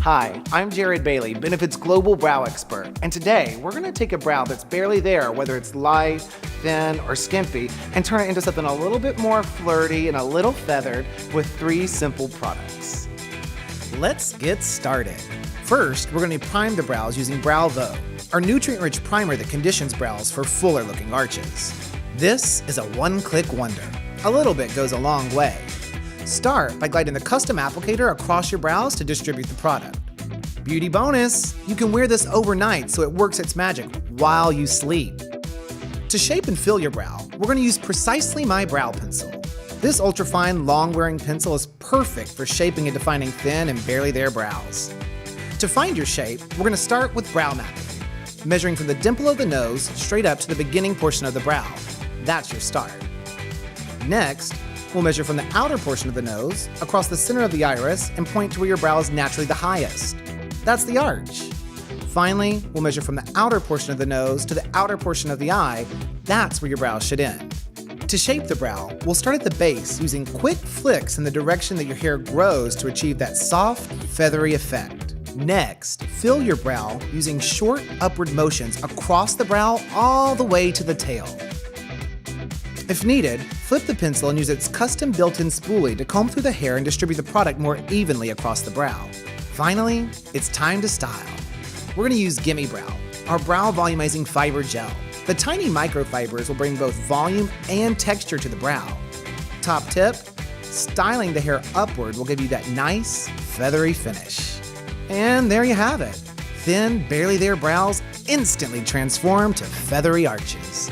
Hi, I'm Jared Bailey, Benefit's global brow expert, and today we're going to take a brow that's barely there, whether it's light, thin, or skimpy, and turn it into something a little bit more flirty and a little feathered with 3 simple products. Let's get started. First, we're going to prime the brows using Brow Vogue, our nutrient-rich primer that conditions brows for fuller-looking arches. This is a one-click wonder. A little bit goes a long way. Start by gliding the custom applicator across your brows to distribute the product. Beauty bonus, you can wear this overnight so it works its magic while you sleep. To shape and fill your brow, we're going to use Precisely My Brow Pencil. This ultra-fine, long-wearing pencil is perfect for shaping and defining thin and barely there brows. To find your shape, we're going to start with brow mapping, measuring from the dimple of the nose straight up to the beginning portion of the brow. That's your start. Next, we'll measure from the outer portion of the nose, across the center of the iris, and point to where your brow is naturally the highest. That's the arch. Finally, we'll measure from the outer portion of the nose to the outer portion of the eye. That's where your brow should end. To shape the brow, we'll start at the base using quick flicks in the direction that your hair grows to achieve that soft, feathery effect. Next, fill your brow using short upward motions across the brow all the way to the tail. If needed, flip the pencil and use its custom built-in spoolie to comb through the hair and distribute the product more evenly across the brow. Finally, it's time to style. We're going to use Gimme Brow, our brow volumizing fiber gel. The tiny microfibers will bring both volume and texture to the brow. Top tip, styling the hair upward will give you that nice, feathery finish. And there you have it. Thin, barely there brows instantly transform to feathery arches.